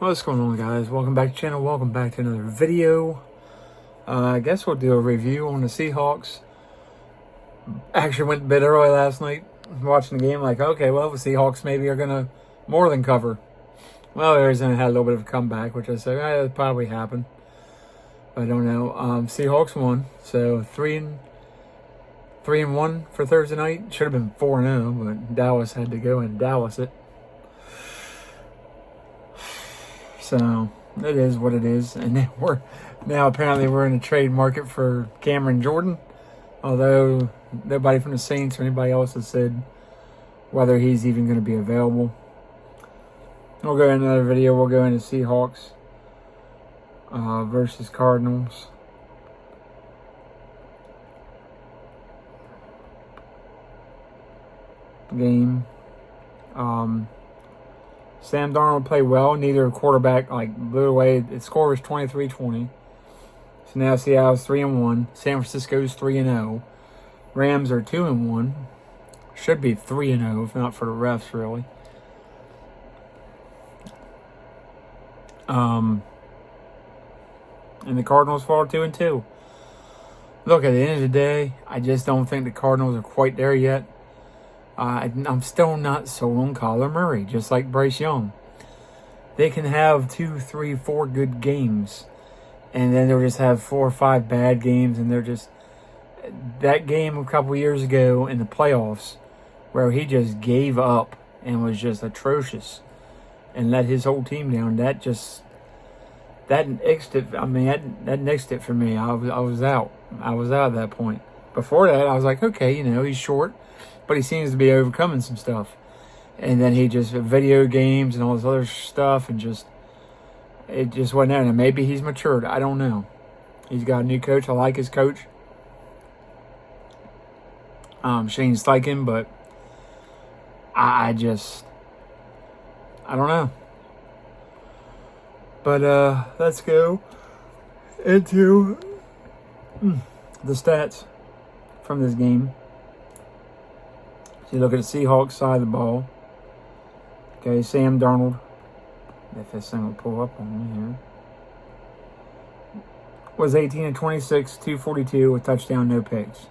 What's going on, guys? Welcome back to the channel. Welcome back to another video. I guess we'll do a review on the Seahawks. Actually went to bed early last night watching the game. Like, okay, well, the Seahawks maybe are going to more than cover. Well, Arizona had a little bit of a comeback, which I said, that'll probably happen. I don't know. Seahawks won. So 3-1 for Thursday night. Should have been 4-0, but Dallas had to go and Dallas it. So it is what it is, and now apparently we're in a trade market for Cameron Jordan. Although nobody from the Saints or anybody else has said whether he's even going to be available. We'll go in another video. We'll go into Seahawks versus Cardinals. Game. Sam Darnold played well. Neither quarterback blew away. The score was 23-20. So now Seattle's 3-1. San Francisco's 3-0. Rams are 2-1. Should be 3-0 if not for the refs, really. And the Cardinals fall 2-2. Look, at the end of the day, I just don't think the Cardinals are quite there yet. I'm still not sold on Kyler Murray, just like Bryce Young. They can have 2, 3, 4 good games, and then they'll just have 4 or 5 bad games, and they're just... That game a couple years ago in the playoffs, where he just gave up and was just atrocious and let his whole team down, that nixed it. I mean, that nixed it for me. I was out. I was out at that point. Before that, I was like, okay, he's short, but he seems to be overcoming some stuff. And then he just video games and all this other stuff, and it just wasn't there. And maybe he's matured. I don't know. He's got a new coach. I like his coach, Shane Steichen, but I don't know. But let's go into the stats from this game. So you look at the Seahawks side of the ball. Okay, Sam Darnold. If this thing will pull up on me here. Was 18-26, 242, a touchdown, no picks.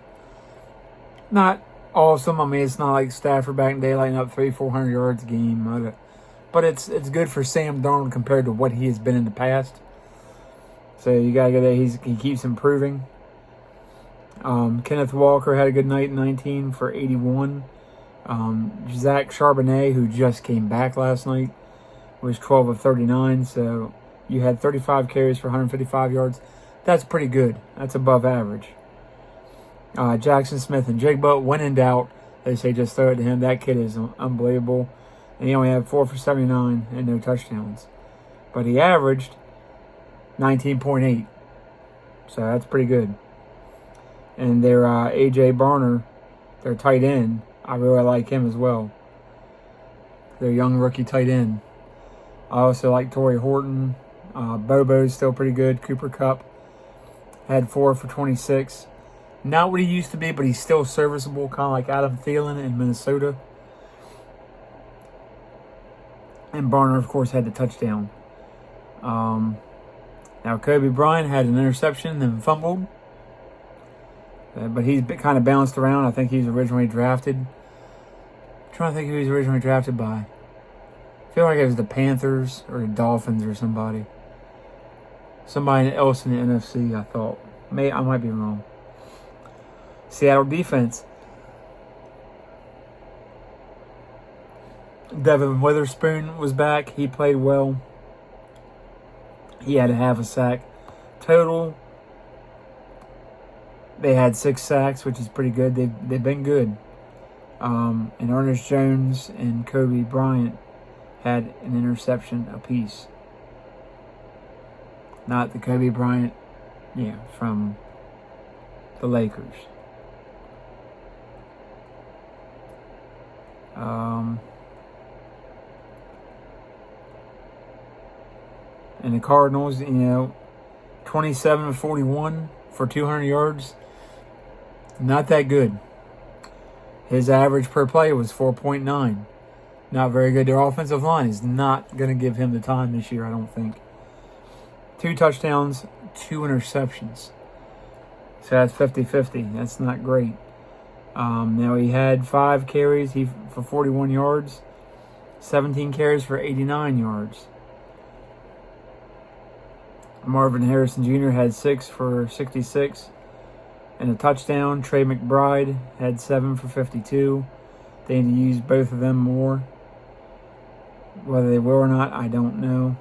Not awesome. I mean, it's not like Stafford back in the day lighting up 300-400 yards a game. But it's good for Sam Darnold compared to what he has been in the past. So you got to get that. He keeps improving. Kenneth Walker had a good night, 19 for 81. Zach Charbonnet, who just came back last night, was 12 of 39. So you had 35 carries for 155 yards. That's pretty good. That's above average. Jackson Smith and Jigba, when in doubt, they say just throw it to him. That kid is unbelievable. And he only had 4 for 79 and no touchdowns. But he averaged 19.8. So that's pretty good. And their A.J. Barner, their tight end, I really like him as well. Their young rookie tight end. I also like Torrey Horton. Bobo's still pretty good. Cooper Kupp had 4 for 26. Not what he used to be, but he's still serviceable, kind of like Adam Thielen in Minnesota. And Barner, of course, had the touchdown. Now, Kobe Bryant had an interception and fumbled. But he's kind of bounced around. I think he was originally drafted. I'm trying to think who he was originally drafted by. I feel like it was the Panthers or the Dolphins or somebody. Somebody else in the NFC, I thought. I might be wrong. Seattle defense. Devin Witherspoon was back. He played well. He had a half a sack. Total, they had 6 sacks, which is pretty good. They've been good. And Ernest Jones and Kobe Bryant had an interception apiece. Not the Kobe Bryant, from the Lakers. And the Cardinals, 27-41 for 200 yards. Not that good. His average per play was 4.9. Not very good. Their offensive line is not going to give him the time this year, I don't think. 2 touchdowns, 2 interceptions. So that's 50-50. That's not great. Now he had 5 carries for 41 yards, 17 carries for 89 yards. Marvin Harrison Jr. had 6 for 66 and a touchdown. Trey McBride had 7 for 52. They need to use both of them more. Whether they will or not, I don't know.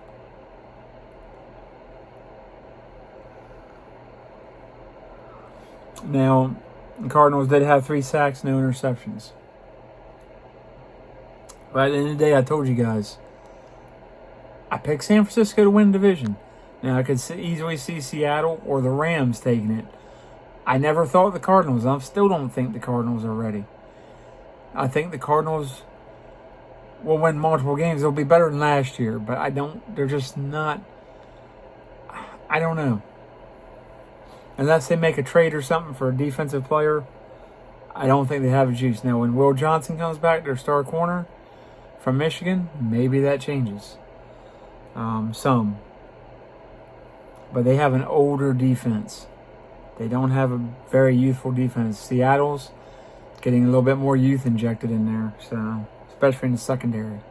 Now, the Cardinals did have 3 sacks, no interceptions. But at the end of the day, I told you guys, I picked San Francisco to win the division. Now, I could easily see Seattle or the Rams taking it. I never thought the Cardinals. I still don't think the Cardinals are ready. I think the Cardinals will win multiple games. They'll be better than last year, but they're just not. I don't know. Unless they make a trade or something for a defensive player, I don't think they have a juice. Now, when Will Johnson comes back, their star corner from Michigan, maybe that changes. Some. But they have an older defense. They don't have a very youthful defense. Seattle's getting a little bit more youth injected in there, so especially in the secondary.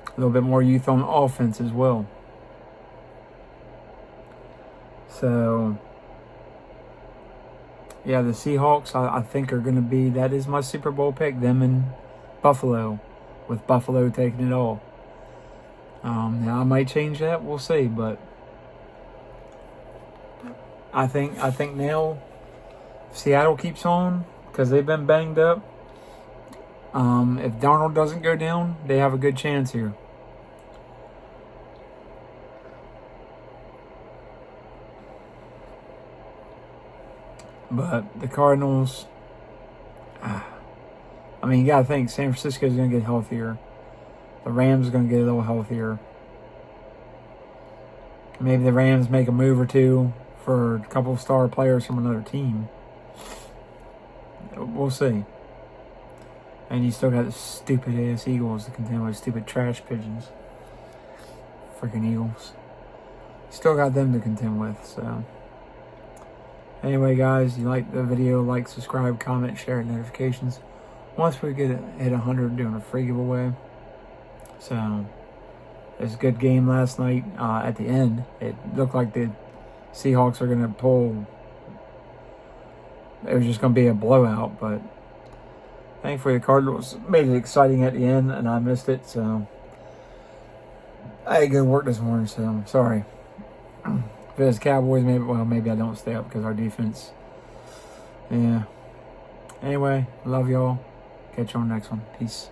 A little bit more youth on offense as well. So, yeah, the Seahawks, I think, are going to be, that is my Super Bowl pick, them and Buffalo, with Buffalo taking it all. Now, I might change that. We'll see, but I think now Seattle keeps on because they've been banged up. If Darnold doesn't go down, they have a good chance here. But the Cardinals, I mean, you got to think San Francisco's going to get healthier. The Rams are going to get a little healthier. Maybe the Rams make a move or two for a couple of star players from another team. We'll see. And you still got the stupid-ass Eagles to contend with, stupid trash pigeons. Freaking Eagles. Still got them to contend with, so. Anyway, guys, you like the video, like, subscribe, comment, share, notifications. Once we hit 100, doing a free giveaway. So, it was a good game last night. At the end, it looked like the Seahawks are going to pull. It was just going to be a blowout, but thankfully the Cardinals made it exciting at the end, and I missed it, so I had to go to work this morning, so I'm sorry. If it was Cowboys, maybe I don't stay up because our defense. Yeah. Anyway, love y'all. Catch you on the next one. Peace.